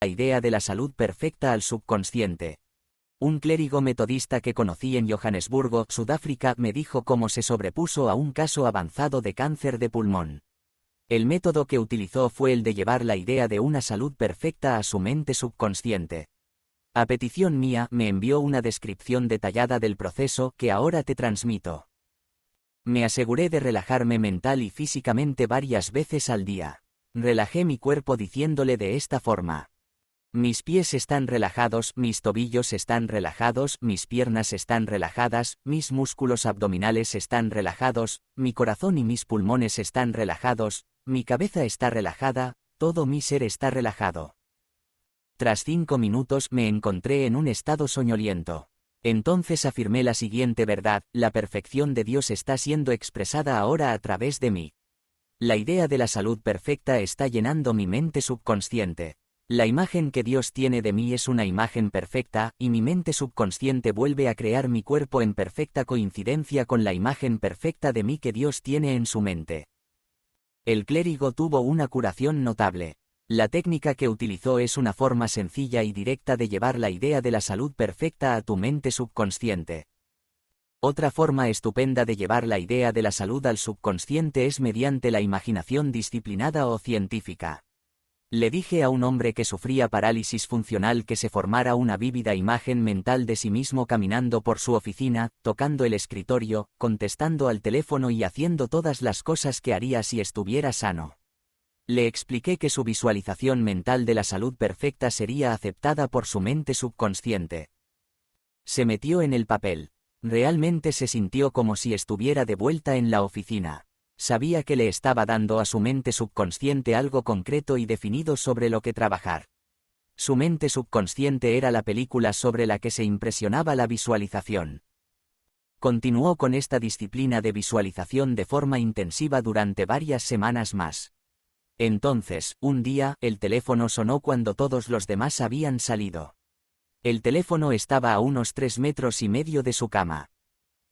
la idea de la salud perfecta al subconsciente. Un clérigo metodista que conocí en Johannesburgo, Sudáfrica, me dijo cómo se sobrepuso a un caso avanzado de cáncer de pulmón. El método que utilizó fue el de llevar la idea de una salud perfecta a su mente subconsciente. A petición mía, me envió una descripción detallada del proceso que ahora te transmito. Me aseguré de relajarme mental y físicamente varias veces al día. Relajé mi cuerpo diciéndole de esta forma: mis pies están relajados, mis tobillos están relajados, mis piernas están relajadas, mis músculos abdominales están relajados, mi corazón y mis pulmones están relajados, mi cabeza está relajada, todo mi ser está relajado. Tras 5 minutos me encontré en un estado soñoliento. Entonces afirmé la siguiente verdad: la perfección de Dios está siendo expresada ahora a través de mí. La idea de la salud perfecta está llenando mi mente subconsciente. La imagen que Dios tiene de mí es una imagen perfecta, y mi mente subconsciente vuelve a crear mi cuerpo en perfecta coincidencia con la imagen perfecta de mí que Dios tiene en su mente. El clérigo tuvo una curación notable. La técnica que utilizó es una forma sencilla y directa de llevar la idea de la salud perfecta a tu mente subconsciente. Otra forma estupenda de llevar la idea de la salud al subconsciente es mediante la imaginación disciplinada o científica. Le dije a un hombre que sufría parálisis funcional que se formara una vívida imagen mental de sí mismo caminando por su oficina, tocando el escritorio, contestando al teléfono y haciendo todas las cosas que haría si estuviera sano. Le expliqué que su visualización mental de la salud perfecta sería aceptada por su mente subconsciente. Se metió en el papel. Realmente se sintió como si estuviera de vuelta en la oficina. Sabía que le estaba dando a su mente subconsciente algo concreto y definido sobre lo que trabajar. Su mente subconsciente era la película sobre la que se impresionaba la visualización. Continuó con esta disciplina de visualización de forma intensiva durante varias semanas más. Entonces, un día, el teléfono sonó cuando todos los demás habían salido. El teléfono estaba a unos 3,5 metros de su cama.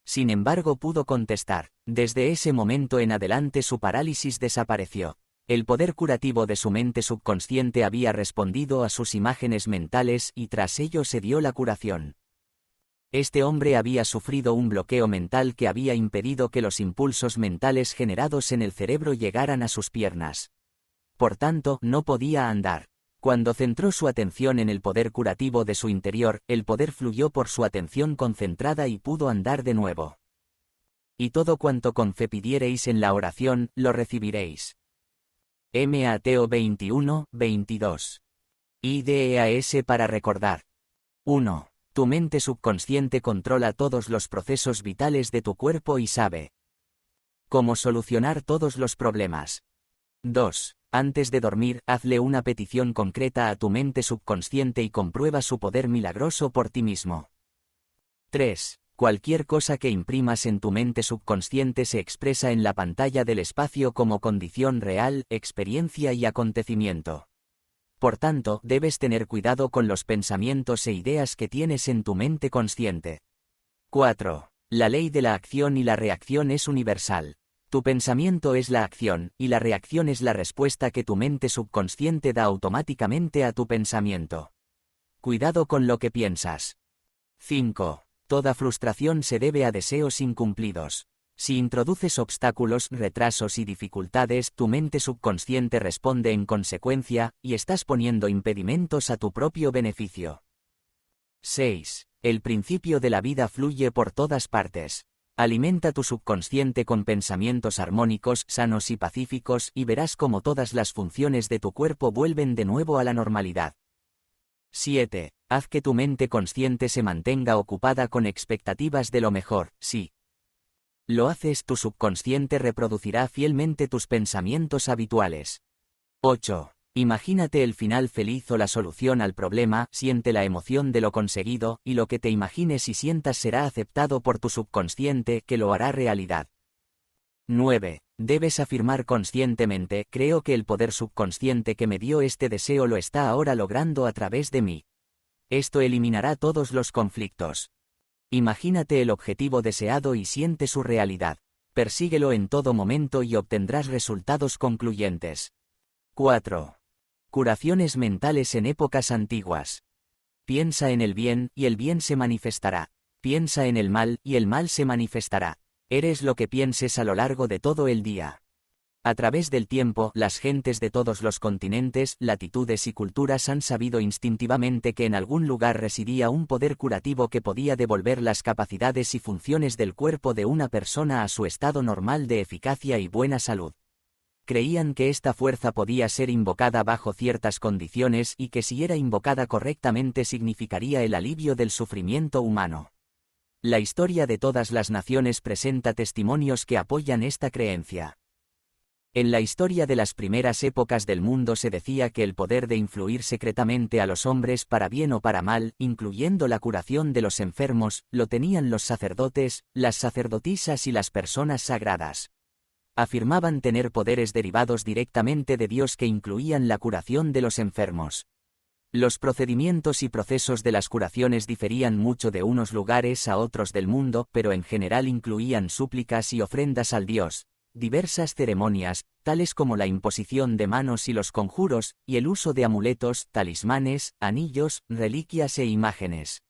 Sin embargo, pudo contestar. Desde ese momento en adelante su parálisis desapareció. El poder curativo de su mente subconsciente había respondido a sus imágenes mentales y tras ello se dio la curación. Este hombre había sufrido un bloqueo mental que había impedido que los impulsos mentales generados en el cerebro llegaran a sus piernas. Por tanto, no podía andar. Cuando centró su atención en el poder curativo de su interior, el poder fluyó por su atención concentrada y pudo andar de nuevo. Y todo cuanto con fe pidiereis en la oración, lo recibiréis. Mateo 21, 22. IDEAS para recordar. 1. Tu mente subconsciente controla todos los procesos vitales de tu cuerpo y sabe cómo solucionar todos los problemas. 2. Antes de dormir, hazle una petición concreta a tu mente subconsciente y comprueba su poder milagroso por ti mismo. 3. Cualquier cosa que imprimas en tu mente subconsciente se expresa en la pantalla del espacio como condición real, experiencia y acontecimiento. Por tanto, debes tener cuidado con los pensamientos e ideas que tienes en tu mente consciente. 4. La ley de la acción y la reacción es universal. Tu pensamiento es la acción, y la reacción es la respuesta que tu mente subconsciente da automáticamente a tu pensamiento. Cuidado con lo que piensas. 5. Toda frustración se debe a deseos incumplidos. Si introduces obstáculos, retrasos y dificultades, tu mente subconsciente responde en consecuencia, y estás poniendo impedimentos a tu propio beneficio. 6. El principio de la vida fluye por todas partes. Alimenta tu subconsciente con pensamientos armónicos, sanos y pacíficos, y verás cómo todas las funciones de tu cuerpo vuelven de nuevo a la normalidad. 7. Haz que tu mente consciente se mantenga ocupada con expectativas de lo mejor. Si lo haces, tu subconsciente reproducirá fielmente tus pensamientos habituales. 8. Imagínate el final feliz o la solución al problema, siente la emoción de lo conseguido, y lo que te imagines y sientas será aceptado por tu subconsciente, que lo hará realidad. 9. Debes afirmar conscientemente: creo que el poder subconsciente que me dio este deseo lo está ahora logrando a través de mí. Esto eliminará todos los conflictos. Imagínate el objetivo deseado y siente su realidad. Persíguelo en todo momento y obtendrás resultados concluyentes. 4. Curaciones mentales en épocas antiguas. Piensa en el bien, y el bien se manifestará. Piensa en el mal, y el mal se manifestará. Eres lo que pienses a lo largo de todo el día. A través del tiempo, las gentes de todos los continentes, latitudes y culturas han sabido instintivamente que en algún lugar residía un poder curativo que podía devolver las capacidades y funciones del cuerpo de una persona a su estado normal de eficacia y buena salud. Creían que esta fuerza podía ser invocada bajo ciertas condiciones y que si era invocada correctamente significaría el alivio del sufrimiento humano. La historia de todas las naciones presenta testimonios que apoyan esta creencia. En la historia de las primeras épocas del mundo se decía que el poder de influir secretamente a los hombres para bien o para mal, incluyendo la curación de los enfermos, lo tenían los sacerdotes, las sacerdotisas y las personas sagradas. Afirmaban tener poderes derivados directamente de Dios que incluían la curación de los enfermos. Los procedimientos y procesos de las curaciones diferían mucho de unos lugares a otros del mundo, pero en general incluían súplicas y ofrendas al Dios, diversas ceremonias, tales como la imposición de manos y los conjuros, y el uso de amuletos, talismanes, anillos, reliquias e imágenes.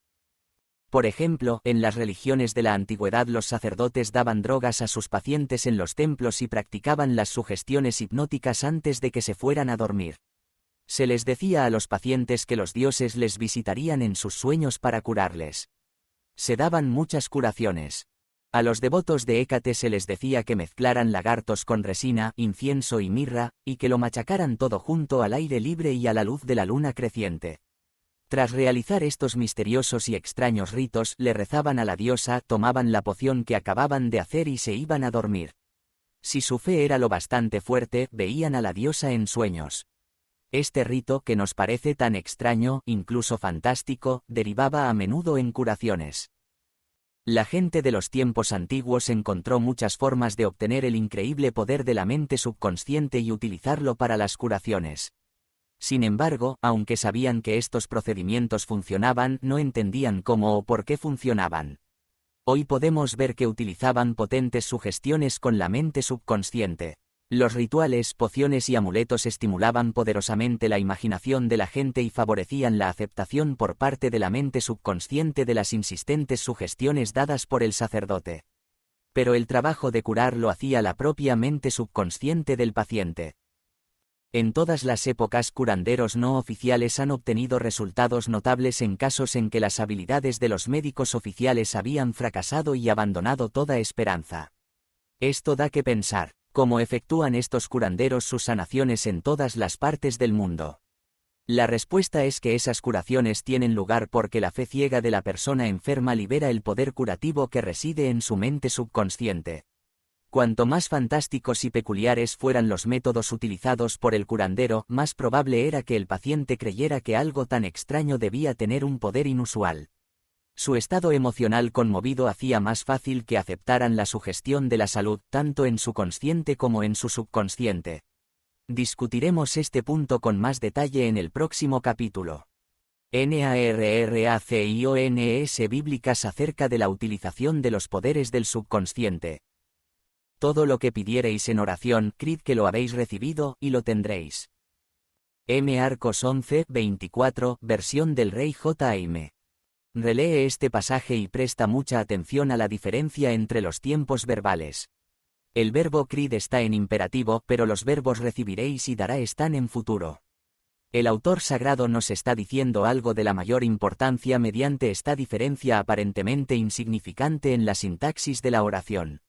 Por ejemplo, en las religiones de la antigüedad los sacerdotes daban drogas a sus pacientes en los templos y practicaban las sugestiones hipnóticas antes de que se fueran a dormir. Se les decía a los pacientes que los dioses les visitarían en sus sueños para curarles. Se daban muchas curaciones. A los devotos de Hécate se les decía que mezclaran lagartos con resina, incienso y mirra, y que lo machacaran todo junto al aire libre y a la luz de la luna creciente. Tras realizar estos misteriosos y extraños ritos, le rezaban a la diosa, tomaban la poción que acababan de hacer y se iban a dormir. Si su fe era lo bastante fuerte, veían a la diosa en sueños. Este rito, que nos parece tan extraño, incluso fantástico, derivaba a menudo en curaciones. La gente de los tiempos antiguos encontró muchas formas de obtener el increíble poder de la mente subconsciente y utilizarlo para las curaciones. Sin embargo, aunque sabían que estos procedimientos funcionaban, no entendían cómo o por qué funcionaban. Hoy podemos ver que utilizaban potentes sugestiones con la mente subconsciente. Los rituales, pociones y amuletos estimulaban poderosamente la imaginación de la gente y favorecían la aceptación por parte de la mente subconsciente de las insistentes sugestiones dadas por el sacerdote. Pero el trabajo de curar lo hacía la propia mente subconsciente del paciente. En todas las épocas, curanderos no oficiales han obtenido resultados notables en casos en que las habilidades de los médicos oficiales habían fracasado y abandonado toda esperanza. Esto da que pensar. ¿Cómo efectúan estos curanderos sus sanaciones en todas las partes del mundo? La respuesta es que esas curaciones tienen lugar porque la fe ciega de la persona enferma libera el poder curativo que reside en su mente subconsciente. Cuanto más fantásticos y peculiares fueran los métodos utilizados por el curandero, más probable era que el paciente creyera que algo tan extraño debía tener un poder inusual. Su estado emocional conmovido hacía más fácil que aceptaran la sugestión de la salud, tanto en su consciente como en su subconsciente. Discutiremos este punto con más detalle en el próximo capítulo. NARRACIONES bíblicas acerca de la utilización de los poderes del subconsciente. Todo lo que pidiereis en oración, creed que lo habéis recibido, y lo tendréis. Marcos 11, 24, versión del Rey J.M. Relee este pasaje y presta mucha atención a la diferencia entre los tiempos verbales. El verbo creed está en imperativo, pero los verbos recibiréis y dará están en futuro. El autor sagrado nos está diciendo algo de la mayor importancia mediante esta diferencia aparentemente insignificante en la sintaxis de la oración.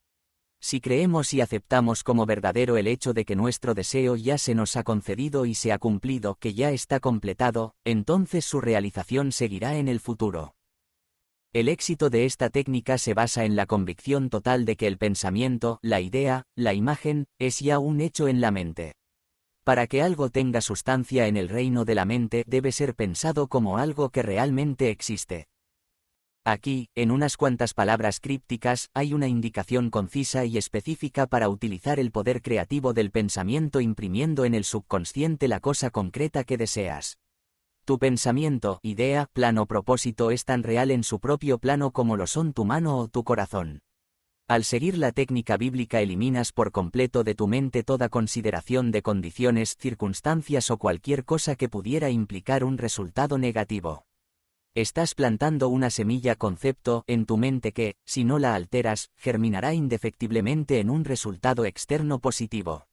Si creemos y aceptamos como verdadero el hecho de que nuestro deseo ya se nos ha concedido y se ha cumplido, que ya está completado, entonces su realización seguirá en el futuro. El éxito de esta técnica se basa en la convicción total de que el pensamiento, la idea, la imagen, es ya un hecho en la mente. Para que algo tenga sustancia en el reino de la mente, debe ser pensado como algo que realmente existe. Aquí, en unas cuantas palabras crípticas, hay una indicación concisa y específica para utilizar el poder creativo del pensamiento imprimiendo en el subconsciente la cosa concreta que deseas. Tu pensamiento, idea, plan o propósito es tan real en su propio plano como lo son tu mano o tu corazón. Al seguir la técnica bíblica eliminas por completo de tu mente toda consideración de condiciones, circunstancias o cualquier cosa que pudiera implicar un resultado negativo. Estás plantando una semilla concepto en tu mente que, si no la alteras, germinará indefectiblemente en un resultado externo positivo.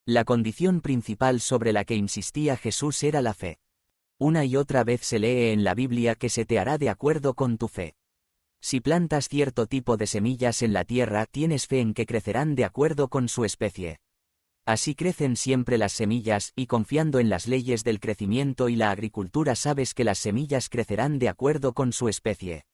La condición principal sobre la que insistía Jesús era la fe. Una y otra vez se lee en la Biblia que se te hará de acuerdo con tu fe. Si plantas cierto tipo de semillas en la tierra, tienes fe en que crecerán de acuerdo con su especie. Así crecen siempre las semillas, y confiando en las leyes del crecimiento y la agricultura sabes que las semillas crecerán de acuerdo con su especie.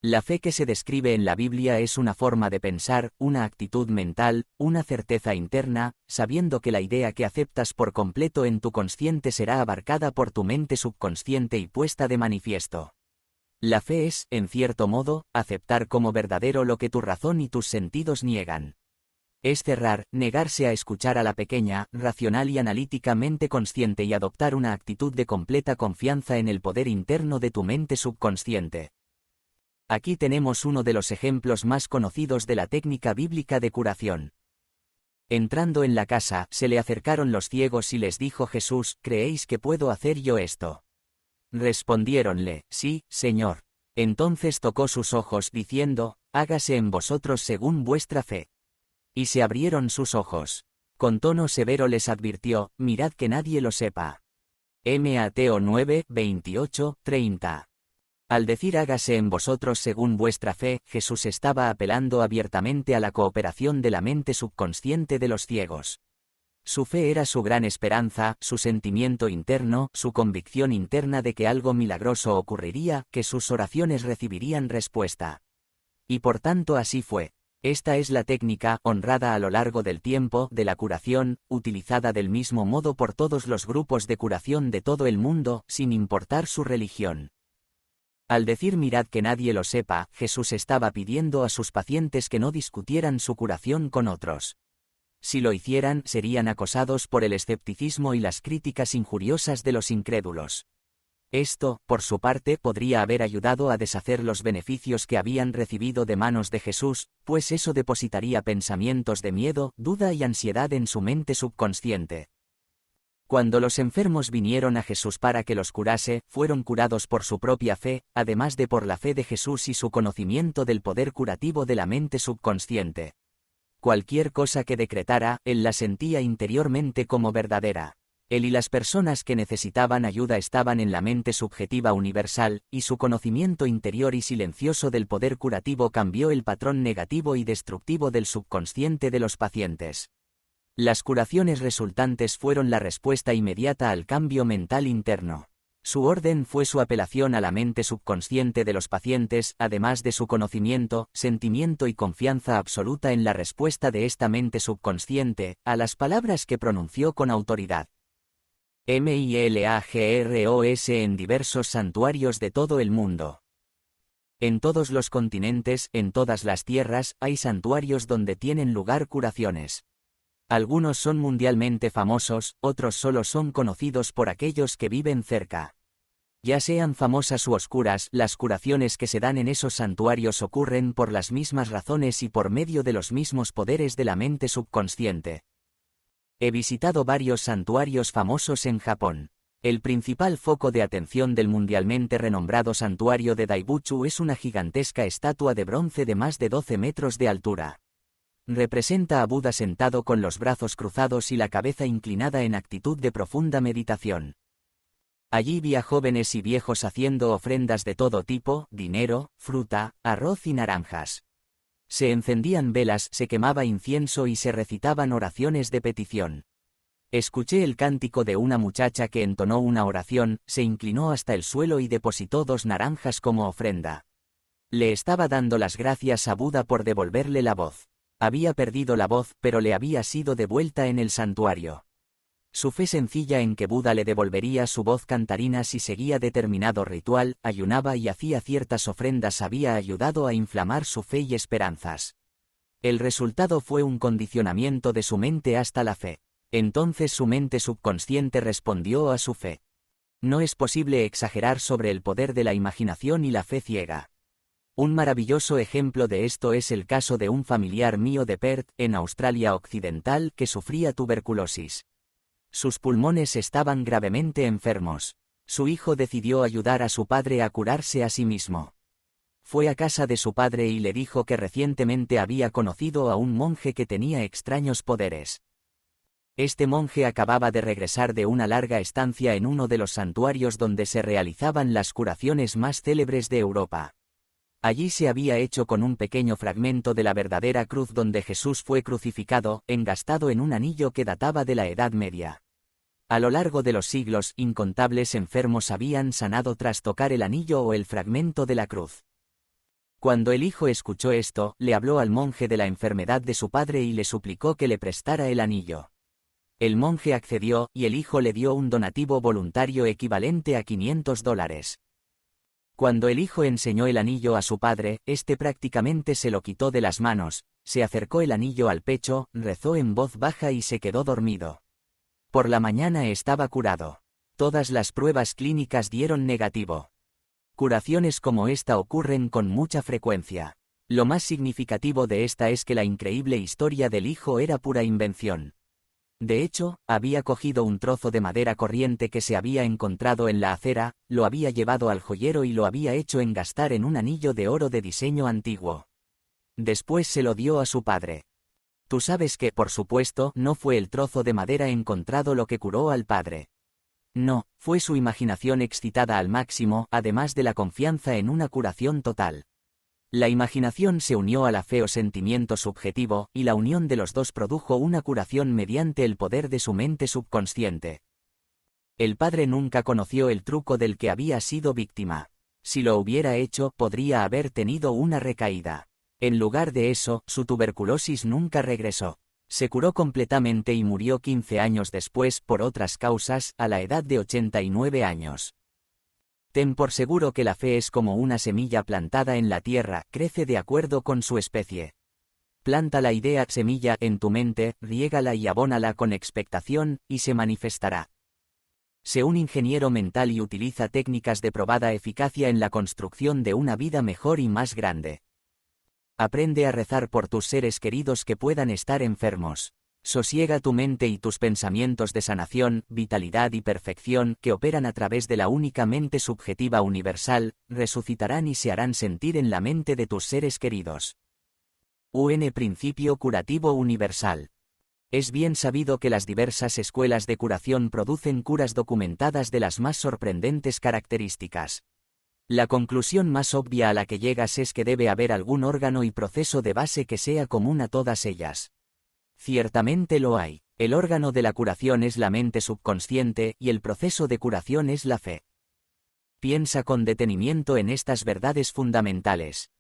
La fe que se describe en la Biblia es una forma de pensar, una actitud mental, una certeza interna, sabiendo que la idea que aceptas por completo en tu consciente será abarcada por tu mente subconsciente y puesta de manifiesto. La fe es, en cierto modo, aceptar como verdadero lo que tu razón y tus sentidos niegan. Es negarse a escuchar a la pequeña, racional y analíticamente consciente y adoptar una actitud de completa confianza en el poder interno de tu mente subconsciente. Aquí tenemos uno de los ejemplos más conocidos de la técnica bíblica de curación. Entrando en la casa, se le acercaron los ciegos y les dijo Jesús: ¿creéis que puedo hacer yo esto? Respondiéronle: sí, Señor. Entonces tocó sus ojos diciendo: hágase en vosotros según vuestra fe. Y se abrieron sus ojos. Con tono severo les advirtió: mirad que nadie lo sepa. Mateo 9, 28, 30. Al decir hágase en vosotros según vuestra fe, Jesús estaba apelando abiertamente a la cooperación de la mente subconsciente de los ciegos. Su fe era su gran esperanza, su sentimiento interno, su convicción interna de que algo milagroso ocurriría, que sus oraciones recibirían respuesta. Y por tanto así fue. Esta es la técnica, honrada a lo largo del tiempo, de la curación, utilizada del mismo modo por todos los grupos de curación de todo el mundo, sin importar su religión. Al decir mirad que nadie lo sepa, Jesús estaba pidiendo a sus pacientes que no discutieran su curación con otros. Si lo hicieran, serían acosados por el escepticismo y las críticas injuriosas de los incrédulos. Esto, por su parte, podría haber ayudado a deshacer los beneficios que habían recibido de manos de Jesús, pues eso depositaría pensamientos de miedo, duda y ansiedad en su mente subconsciente. Cuando los enfermos vinieron a Jesús para que los curase, fueron curados por su propia fe, además de por la fe de Jesús y su conocimiento del poder curativo de la mente subconsciente. Cualquier cosa que decretara, él la sentía interiormente como verdadera. Él y las personas que necesitaban ayuda estaban en la mente subjetiva universal, y su conocimiento interior y silencioso del poder curativo cambió el patrón negativo y destructivo del subconsciente de los pacientes. Las curaciones resultantes fueron la respuesta inmediata al cambio mental interno. Su orden fue su apelación a la mente subconsciente de los pacientes, además de su conocimiento, sentimiento y confianza absoluta en la respuesta de esta mente subconsciente, a las palabras que pronunció con autoridad. Milagros en diversos santuarios de todo el mundo. En todos los continentes, en todas las tierras, hay santuarios donde tienen lugar curaciones. Algunos son mundialmente famosos, otros solo son conocidos por aquellos que viven cerca. Ya sean famosas u oscuras, las curaciones que se dan en esos santuarios ocurren por las mismas razones y por medio de los mismos poderes de la mente subconsciente. He visitado varios santuarios famosos en Japón. El principal foco de atención del mundialmente renombrado santuario de Daibuchu es una gigantesca estatua de bronce de más de 12 metros de altura. Representa a Buda sentado con los brazos cruzados y la cabeza inclinada en actitud de profunda meditación. Allí vi a jóvenes y viejos haciendo ofrendas de todo tipo, dinero, fruta, arroz y naranjas. Se encendían velas, se quemaba incienso y se recitaban oraciones de petición. Escuché el cántico de una muchacha que entonó una oración, se inclinó hasta el suelo y depositó 2 naranjas como ofrenda. Le estaba dando las gracias a Buda por devolverle la voz. Había perdido la voz, pero le había sido devuelta en el santuario. Su fe sencilla en que Buda le devolvería su voz cantarina si seguía determinado ritual, ayunaba y hacía ciertas ofrendas había ayudado a inflamar su fe y esperanzas. El resultado fue un condicionamiento de su mente hasta la fe. Entonces su mente subconsciente respondió a su fe. No es posible exagerar sobre el poder de la imaginación y la fe ciega. Un maravilloso ejemplo de esto es el caso de un familiar mío de Perth, en Australia Occidental, que sufría tuberculosis. Sus pulmones estaban gravemente enfermos. Su hijo decidió ayudar a su padre a curarse a sí mismo. Fue a casa de su padre y le dijo que recientemente había conocido a un monje que tenía extraños poderes. Este monje acababa de regresar de una larga estancia en uno de los santuarios donde se realizaban las curaciones más célebres de Europa. Allí se había hecho con un pequeño fragmento de la verdadera cruz donde Jesús fue crucificado, engastado en un anillo que databa de la Edad Media. A lo largo de los siglos, incontables enfermos habían sanado tras tocar el anillo o el fragmento de la cruz. Cuando el hijo escuchó esto, le habló al monje de la enfermedad de su padre y le suplicó que le prestara el anillo. El monje accedió, y el hijo le dio un donativo voluntario equivalente a $500. Cuando el hijo enseñó el anillo a su padre, este prácticamente se lo quitó de las manos, se acercó el anillo al pecho, rezó en voz baja y se quedó dormido. Por la mañana estaba curado. Todas las pruebas clínicas dieron negativo. Curaciones como esta ocurren con mucha frecuencia. Lo más significativo de esta es que la increíble historia del hijo era pura invención. De hecho, había cogido un trozo de madera corriente que se había encontrado en la acera, lo había llevado al joyero y lo había hecho engastar en un anillo de oro de diseño antiguo. Después se lo dio a su padre. Tú sabes que, por supuesto, no fue el trozo de madera encontrado lo que curó al padre. No, fue su imaginación excitada al máximo, además de la confianza en una curación total. La imaginación se unió a la fe o sentimiento subjetivo, y la unión de los dos produjo una curación mediante el poder de su mente subconsciente. El padre nunca conoció el truco del que había sido víctima. Si lo hubiera hecho, podría haber tenido una recaída. En lugar de eso, su tuberculosis nunca regresó. Se curó completamente y murió 15 años después, por otras causas, a la edad de 89 años. Ten por seguro que la fe es como una semilla plantada en la tierra, crece de acuerdo con su especie. Planta la idea semilla en tu mente, riégala y abónala con expectación, y se manifestará. Sé un ingeniero mental y utiliza técnicas de probada eficacia en la construcción de una vida mejor y más grande. Aprende a rezar por tus seres queridos que puedan estar enfermos. Sosiega tu mente y tus pensamientos de sanación, vitalidad y perfección, que operan a través de la única mente subjetiva universal, resucitarán y se harán sentir en la mente de tus seres queridos. Principio curativo universal. Es bien sabido que las diversas escuelas de curación producen curas documentadas de las más sorprendentes características. La conclusión más obvia a la que llegas es que debe haber algún órgano y proceso de base que sea común a todas ellas. Ciertamente lo hay. El órgano de la curación es la mente subconsciente y el proceso de curación es la fe. Piensa con detenimiento en estas verdades fundamentales.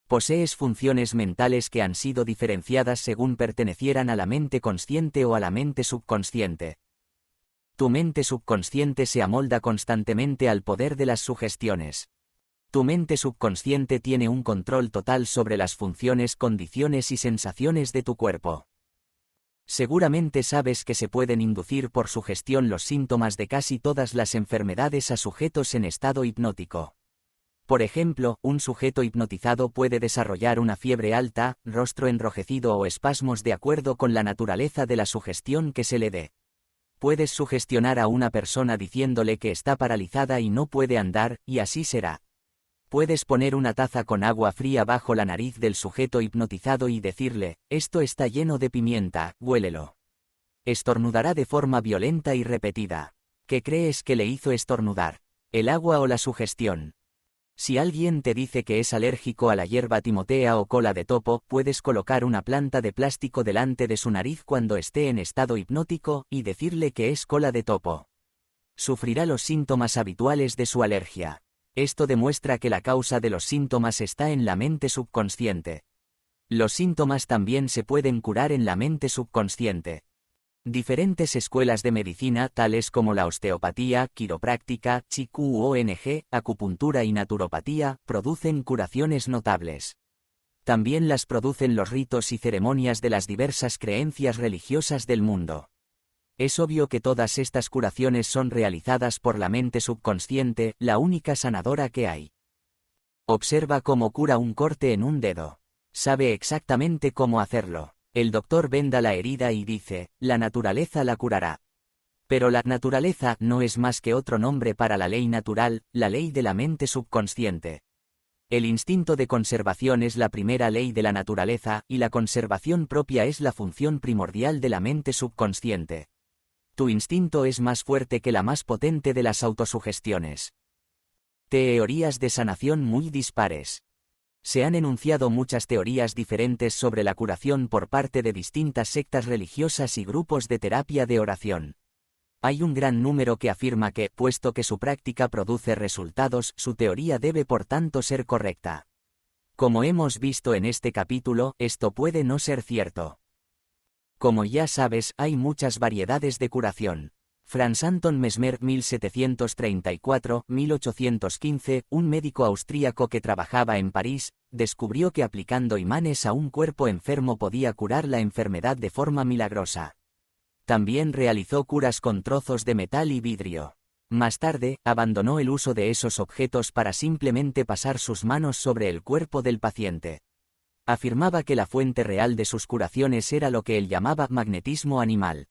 Posees funciones mentales que han sido diferenciadas según pertenecieran a la mente consciente o a la mente subconsciente. Tu mente subconsciente se amolda constantemente al poder de las sugestiones. Tu mente subconsciente tiene un control total sobre las funciones, condiciones y sensaciones de tu cuerpo. Seguramente sabes que se pueden inducir por sugestión los síntomas de casi todas las enfermedades a sujetos en estado hipnótico. Por ejemplo, un sujeto hipnotizado puede desarrollar una fiebre alta, rostro enrojecido o espasmos de acuerdo con la naturaleza de la sugestión que se le dé. Puedes sugestionar a una persona diciéndole que está paralizada y no puede andar, y así será. Puedes poner una taza con agua fría bajo la nariz del sujeto hipnotizado y decirle, esto está lleno de pimienta, huélelo. Estornudará de forma violenta y repetida. ¿Qué crees que le hizo estornudar? ¿El agua o la sugestión? Si alguien te dice que es alérgico a la hierba timotea o cola de topo, puedes colocar una planta de plástico delante de su nariz cuando esté en estado hipnótico y decirle que es cola de topo. Sufrirá los síntomas habituales de su alergia. Esto demuestra que la causa de los síntomas está en la mente subconsciente. Los síntomas también se pueden curar en la mente subconsciente. Diferentes escuelas de medicina, tales como la osteopatía, quiropráctica, Qigong, acupuntura y naturopatía, producen curaciones notables. También las producen los ritos y ceremonias de las diversas creencias religiosas del mundo. Es obvio que todas estas curaciones son realizadas por la mente subconsciente, la única sanadora que hay. Observa cómo cura un corte en un dedo. Sabe exactamente cómo hacerlo. El doctor venda la herida y dice, la naturaleza la curará. Pero la naturaleza no es más que otro nombre para la ley natural, la ley de la mente subconsciente. El instinto de conservación es la primera ley de la naturaleza, y la conservación propia es la función primordial de la mente subconsciente. Tu instinto es más fuerte que la más potente de las autosugestiones. Teorías de sanación muy dispares. Se han enunciado muchas teorías diferentes sobre la curación por parte de distintas sectas religiosas y grupos de terapia de oración. Hay un gran número que afirma que, puesto que su práctica produce resultados, su teoría debe por tanto ser correcta. Como hemos visto en este capítulo, esto puede no ser cierto. Como ya sabes, hay muchas variedades de curación. Franz Anton Mesmer 1734-1815, un médico austríaco que trabajaba en París, descubrió que aplicando imanes a un cuerpo enfermo podía curar la enfermedad de forma milagrosa. También realizó curas con trozos de metal y vidrio. Más tarde, abandonó el uso de esos objetos para simplemente pasar sus manos sobre el cuerpo del paciente. Afirmaba que la fuente real de sus curaciones era lo que él llamaba magnetismo animal.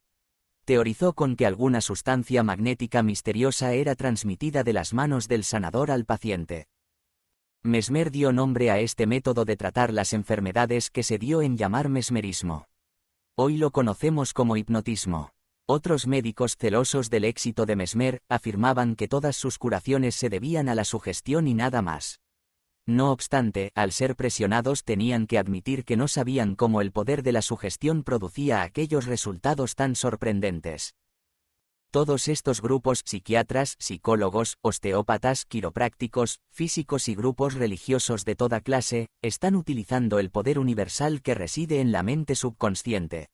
Teorizó con que alguna sustancia magnética misteriosa era transmitida de las manos del sanador al paciente. Mesmer dio nombre a este método de tratar las enfermedades que se dio en llamar mesmerismo. Hoy lo conocemos como hipnotismo. Otros médicos celosos del éxito de Mesmer afirmaban que todas sus curaciones se debían a la sugestión y nada más. No obstante, al ser presionados tenían que admitir que no sabían cómo el poder de la sugestión producía aquellos resultados tan sorprendentes. Todos estos grupos, psiquiatras, psicólogos, osteópatas, quiroprácticos, físicos y grupos religiosos de toda clase, están utilizando el poder universal que reside en la mente subconsciente.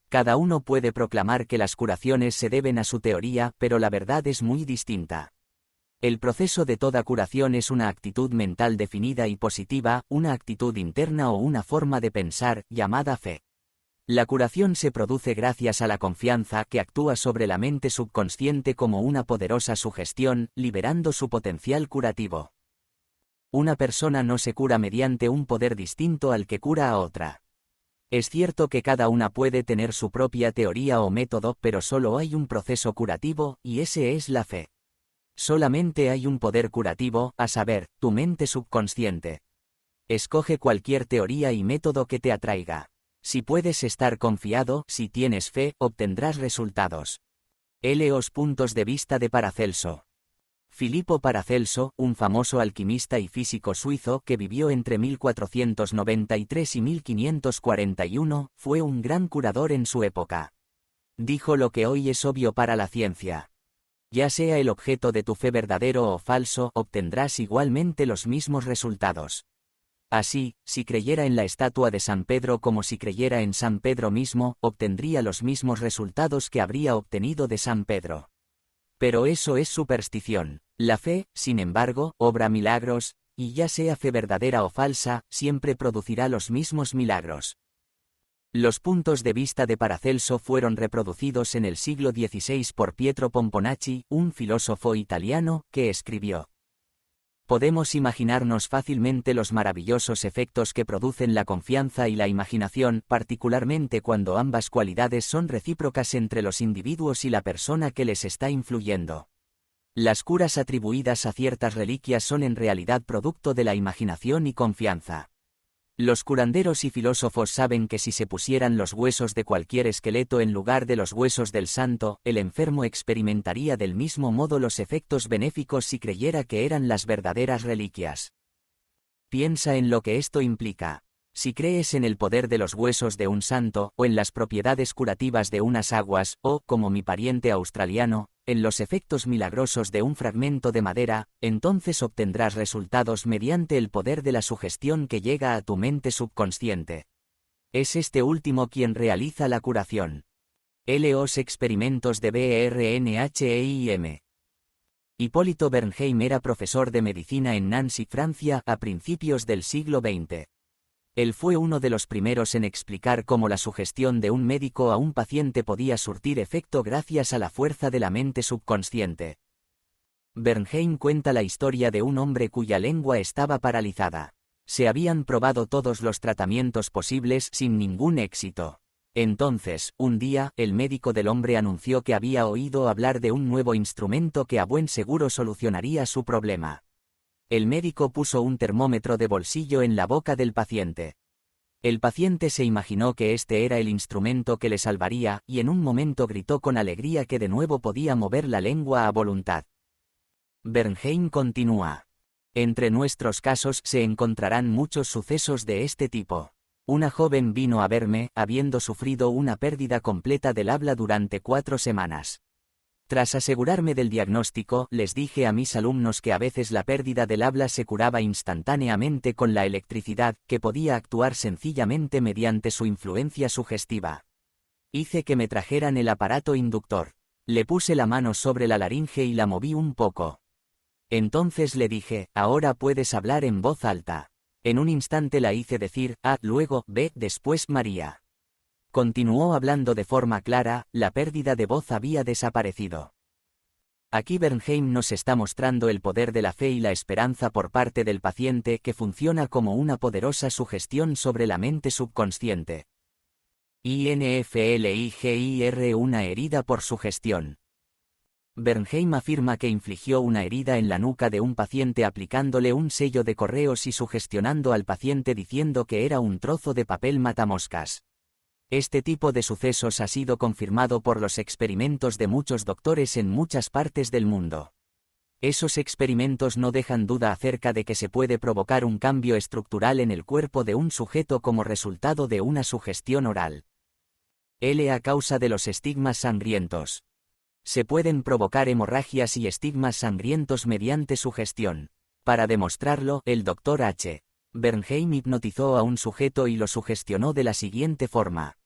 Cada uno puede proclamar que las curaciones se deben a su teoría, pero la verdad es muy distinta. El proceso de toda curación es una actitud mental definida y positiva, una actitud interna o una forma de pensar, llamada fe. La curación se produce gracias a la confianza que actúa sobre la mente subconsciente como una poderosa sugestión, liberando su potencial curativo. Una persona no se cura mediante un poder distinto al que cura a otra. Es cierto que cada una puede tener su propia teoría o método, pero solo hay un proceso curativo, y ese es la fe. Solamente hay un poder curativo, a saber, tu mente subconsciente. Escoge cualquier teoría y método que te atraiga. Si puedes estar confiado, si tienes fe, obtendrás resultados. Los puntos de vista de Paracelso. Filippo Paracelso, un famoso alquimista y físico suizo que vivió entre 1493 y 1541, fue un gran curador en su época. Dijo lo que hoy es obvio para la ciencia. Ya sea el objeto de tu fe verdadero o falso, obtendrás igualmente los mismos resultados. Así, si creyera en la estatua de San Pedro como si creyera en San Pedro mismo, obtendría los mismos resultados que habría obtenido de San Pedro. Pero eso es superstición. La fe, sin embargo, obra milagros, y ya sea fe verdadera o falsa, siempre producirá los mismos milagros. Los puntos de vista de Paracelso fueron reproducidos en el siglo XVI por Pietro Pomponacci, un filósofo italiano, que escribió: podemos imaginarnos fácilmente los maravillosos efectos que producen la confianza y la imaginación, particularmente cuando ambas cualidades son recíprocas entre los individuos y la persona que les está influyendo. Las curas atribuidas a ciertas reliquias son en realidad producto de la imaginación y confianza. Los curanderos y filósofos saben que si se pusieran los huesos de cualquier esqueleto en lugar de los huesos del santo, el enfermo experimentaría del mismo modo los efectos benéficos si creyera que eran las verdaderas reliquias. Piensa en lo que esto implica. Si crees en el poder de los huesos de un santo, o en las propiedades curativas de unas aguas, o, como mi pariente australiano, en los efectos milagrosos de un fragmento de madera, entonces obtendrás resultados mediante el poder de la sugestión que llega a tu mente subconsciente. Es este último quien realiza la curación. Los experimentos de Bernheim. Hipólito Bernheim era profesor de medicina en Nancy, Francia, a principios del siglo XX. Él fue uno de los primeros en explicar cómo la sugestión de un médico a un paciente podía surtir efecto gracias a la fuerza de la mente subconsciente. Bernheim cuenta la historia de un hombre cuya lengua estaba paralizada. Se habían probado todos los tratamientos posibles sin ningún éxito. Entonces, un día, el médico del hombre anunció que había oído hablar de un nuevo instrumento que a buen seguro solucionaría su problema. El médico puso un termómetro de bolsillo en la boca del paciente. El paciente se imaginó que este era el instrumento que le salvaría, y en un momento gritó con alegría que de nuevo podía mover la lengua a voluntad. Bernheim continúa. Entre nuestros casos se encontrarán muchos sucesos de este tipo. Una joven vino a verme, habiendo sufrido una pérdida completa del habla durante 4 semanas. Tras asegurarme del diagnóstico, les dije a mis alumnos que a veces la pérdida del habla se curaba instantáneamente con la electricidad, que podía actuar sencillamente mediante su influencia sugestiva. Hice que me trajeran el aparato inductor. Le puse la mano sobre la laringe y la moví un poco. Entonces le dije, ahora puedes hablar en voz alta. En un instante la hice decir A, luego B, después María. Continuó hablando de forma clara, la pérdida de voz había desaparecido. Aquí Bernheim nos está mostrando el poder de la fe y la esperanza por parte del paciente que funciona como una poderosa sugestión sobre la mente subconsciente. INFLIGIR una herida por sugestión. Bernheim afirma que infligió una herida en la nuca de un paciente aplicándole un sello de correos y sugestionando al paciente diciendo que era un trozo de papel matamoscas. Este tipo de sucesos ha sido confirmado por los experimentos de muchos doctores en muchas partes del mundo. Esos experimentos no dejan duda acerca de que se puede provocar un cambio estructural en el cuerpo de un sujeto como resultado de una sugestión oral. A causa de los estigmas sangrientos. Se pueden provocar hemorragias y estigmas sangrientos mediante sugestión. Para demostrarlo, el Dr. H. Bernheim hipnotizó a un sujeto y lo sugestionó de la siguiente forma.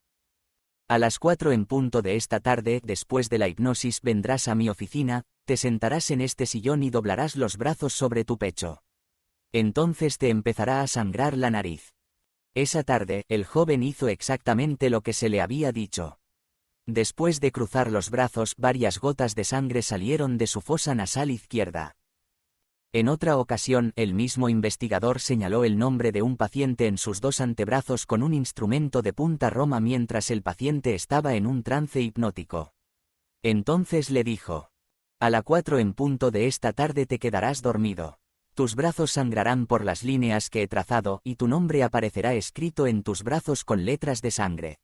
A las 4 en punto de esta tarde, después de la hipnosis, vendrás a mi oficina, te sentarás en este sillón y doblarás los brazos sobre tu pecho. Entonces te empezará a sangrar la nariz. Esa tarde, el joven hizo exactamente lo que se le había dicho. Después de cruzar los brazos, varias gotas de sangre salieron de su fosa nasal izquierda. En otra ocasión, el mismo investigador señaló el nombre de un paciente en sus 2 antebrazos con un instrumento de punta Roma mientras el paciente estaba en un trance hipnótico. Entonces le dijo: a las 4 en punto de esta tarde te quedarás dormido. Tus brazos sangrarán por las líneas que he trazado y tu nombre aparecerá escrito en tus brazos con letras de sangre.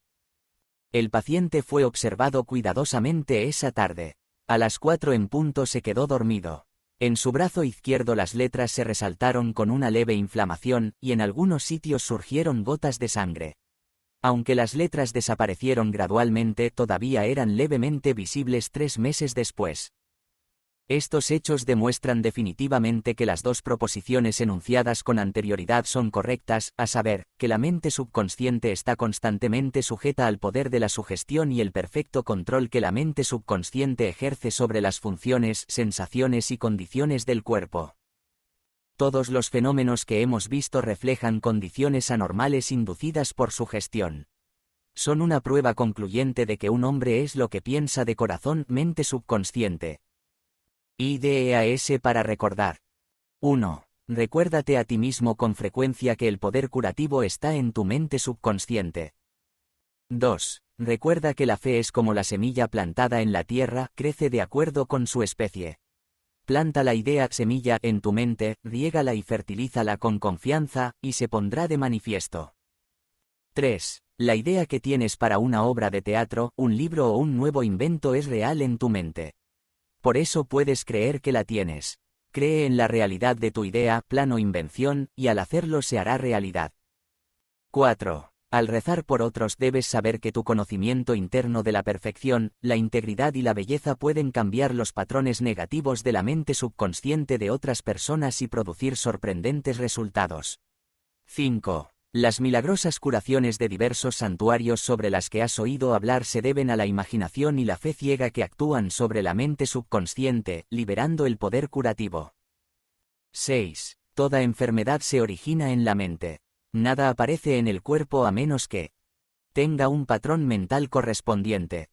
El paciente fue observado cuidadosamente esa tarde. A las 4 en punto se quedó dormido. En su brazo izquierdo las letras se resaltaron con una leve inflamación, y en algunos sitios surgieron gotas de sangre. Aunque las letras desaparecieron gradualmente, todavía eran levemente visibles 3 meses después. Estos hechos demuestran definitivamente que las 2 proposiciones enunciadas con anterioridad son correctas, a saber, que la mente subconsciente está constantemente sujeta al poder de la sugestión y el perfecto control que la mente subconsciente ejerce sobre las funciones, sensaciones y condiciones del cuerpo. Todos los fenómenos que hemos visto reflejan condiciones anormales inducidas por sugestión. Son una prueba concluyente de que un hombre es lo que piensa de corazón, mente subconsciente. IDEAS para recordar. 1. Recuérdate a ti mismo con frecuencia que el poder curativo está en tu mente subconsciente. 2. Recuerda que la fe es como la semilla plantada en la tierra, crece de acuerdo con su especie. Planta la idea semilla en tu mente, riégala y fertilízala con confianza, y se pondrá de manifiesto. 3. La idea que tienes para una obra de teatro, un libro o un nuevo invento es real en tu mente. Por eso puedes creer que la tienes. Cree en la realidad de tu idea, plan o invención, y al hacerlo se hará realidad. 4. Al rezar por otros debes saber que tu conocimiento interno de la perfección, la integridad y la belleza pueden cambiar los patrones negativos de la mente subconsciente de otras personas y producir sorprendentes resultados. 5. Las milagrosas curaciones de diversos santuarios sobre las que has oído hablar se deben a la imaginación y la fe ciega que actúan sobre la mente subconsciente, liberando el poder curativo. 6. Toda enfermedad se origina en la mente. Nada aparece en el cuerpo a menos que tenga un patrón mental correspondiente.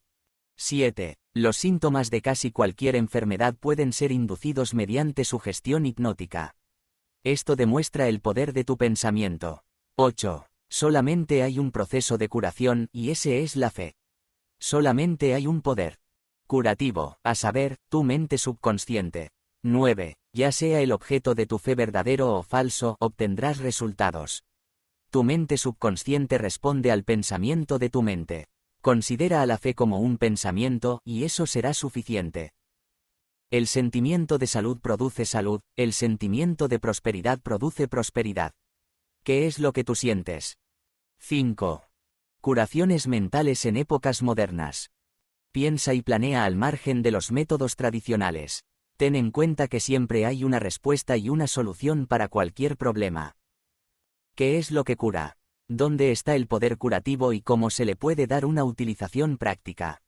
7. Los síntomas de casi cualquier enfermedad pueden ser inducidos mediante sugestión hipnótica. Esto demuestra el poder de tu pensamiento. 8. Solamente hay un proceso de curación y ese es la fe. Solamente hay un poder curativo, a saber, tu mente subconsciente. 9. Ya sea el objeto de tu fe verdadero o falso, obtendrás resultados. Tu mente subconsciente responde al pensamiento de tu mente. Considera a la fe como un pensamiento y eso será suficiente. El sentimiento de salud produce salud, el sentimiento de prosperidad produce prosperidad. ¿Qué es lo que tú sientes? 5. Curaciones mentales en épocas modernas. Piensa y planea al margen de los métodos tradicionales. Ten en cuenta que siempre hay una respuesta y una solución para cualquier problema. ¿Qué es lo que cura? ¿Dónde está el poder curativo y cómo se le puede dar una utilización práctica?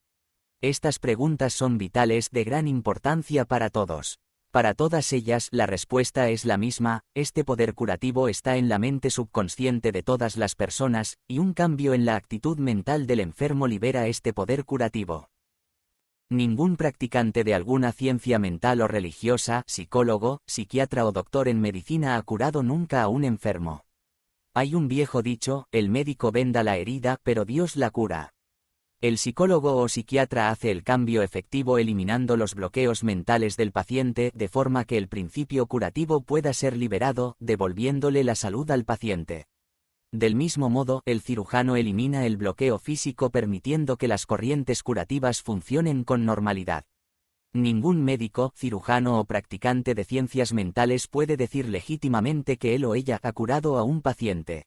Estas preguntas son vitales, de gran importancia para todos. Para todas ellas, la respuesta es la misma: este poder curativo está en la mente subconsciente de todas las personas, y un cambio en la actitud mental del enfermo libera este poder curativo. Ningún practicante de alguna ciencia mental o religiosa, psicólogo, psiquiatra o doctor en medicina ha curado nunca a un enfermo. Hay un viejo dicho: el médico venda la herida, pero Dios la cura. El psicólogo o psiquiatra hace el cambio efectivo eliminando los bloqueos mentales del paciente de forma que el principio curativo pueda ser liberado, devolviéndole la salud al paciente. Del mismo modo, el cirujano elimina el bloqueo físico permitiendo que las corrientes curativas funcionen con normalidad. Ningún médico, cirujano o practicante de ciencias mentales puede decir legítimamente que él o ella ha curado a un paciente.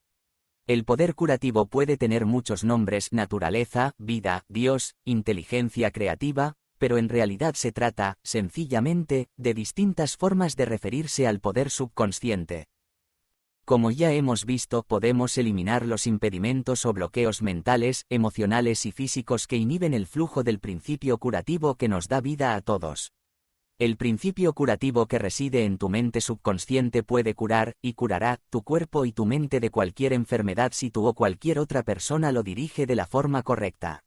El poder curativo puede tener muchos nombres: naturaleza, vida, Dios, inteligencia creativa, pero en realidad se trata, sencillamente, de distintas formas de referirse al poder subconsciente. Como ya hemos visto, podemos eliminar los impedimentos o bloqueos mentales, emocionales y físicos que inhiben el flujo del principio curativo que nos da vida a todos. El principio curativo que reside en tu mente subconsciente puede curar, y curará, tu cuerpo y tu mente de cualquier enfermedad si tú o cualquier otra persona lo dirige de la forma correcta.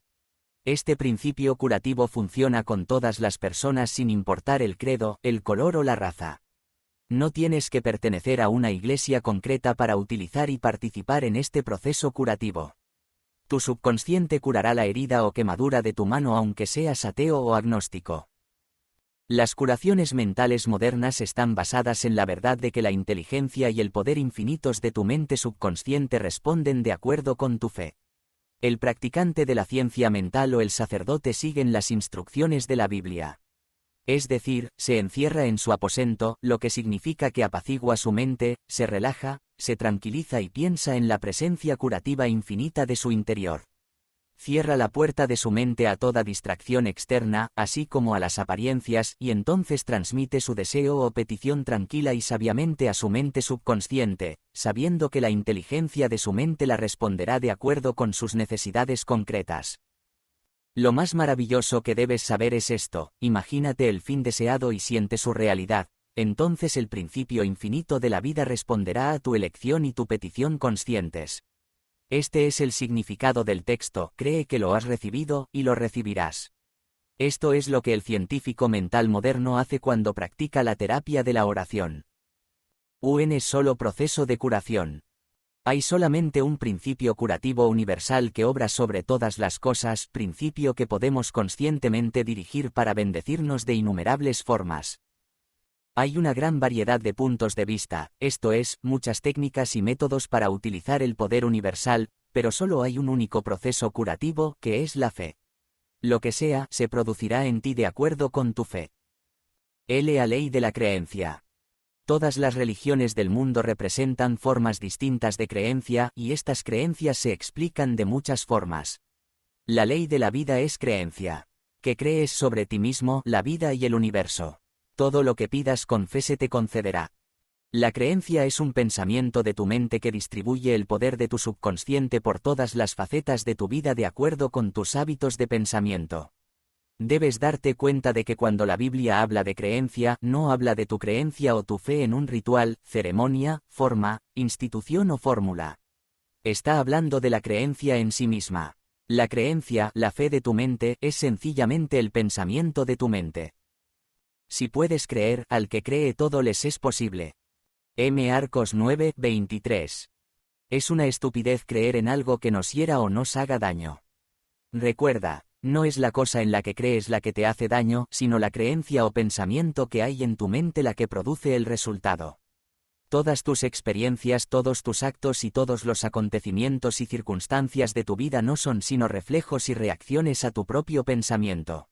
Este principio curativo funciona con todas las personas sin importar el credo, el color o la raza. No tienes que pertenecer a una iglesia concreta para utilizar y participar en este proceso curativo. Tu subconsciente curará la herida o quemadura de tu mano aunque seas ateo o agnóstico. Las curaciones mentales modernas están basadas en la verdad de que la inteligencia y el poder infinitos de tu mente subconsciente responden de acuerdo con tu fe. El practicante de la ciencia mental o el sacerdote siguen las instrucciones de la Biblia. Es decir, se encierra en su aposento, lo que significa que apacigua su mente, se relaja, se tranquiliza y piensa en la presencia curativa infinita de su interior. Cierra la puerta de su mente a toda distracción externa, así como a las apariencias, y entonces transmite su deseo o petición tranquila y sabiamente a su mente subconsciente, sabiendo que la inteligencia de su mente la responderá de acuerdo con sus necesidades concretas. Lo más maravilloso que debes saber es esto: imagínate el fin deseado y siente su realidad, entonces el principio infinito de la vida responderá a tu elección y tu petición conscientes. Este es el significado del texto: cree que lo has recibido, y lo recibirás. Esto es lo que el científico mental moderno hace cuando practica la terapia de la oración. Es solo proceso de curación. Hay solamente un principio curativo universal que obra sobre todas las cosas, principio que podemos conscientemente dirigir para bendecirnos de innumerables formas. Hay una gran variedad de puntos de vista, esto es, muchas técnicas y métodos para utilizar el poder universal, pero solo hay un único proceso curativo, que es la fe. Lo que sea, se producirá en ti de acuerdo con tu fe. La ley de la creencia. Todas las religiones del mundo representan formas distintas de creencia, y estas creencias se explican de muchas formas. La ley de la vida es creencia. Que crees sobre ti mismo, la vida y el universo. Todo lo que pidas con fe se te concederá. La creencia es un pensamiento de tu mente que distribuye el poder de tu subconsciente por todas las facetas de tu vida de acuerdo con tus hábitos de pensamiento. Debes darte cuenta de que cuando la Biblia habla de creencia, no habla de tu creencia o tu fe en un ritual, ceremonia, forma, institución o fórmula. Está hablando de la creencia en sí misma. La creencia, la fe de tu mente, es sencillamente el pensamiento de tu mente. Si puedes creer, al que cree todo les es posible. Marcos 9, 23. Es una estupidez creer en algo que nos hiera o nos haga daño. Recuerda, no es la cosa en la que crees la que te hace daño, sino la creencia o pensamiento que hay en tu mente la que produce el resultado. Todas tus experiencias, todos tus actos y todos los acontecimientos y circunstancias de tu vida no son sino reflejos y reacciones a tu propio pensamiento.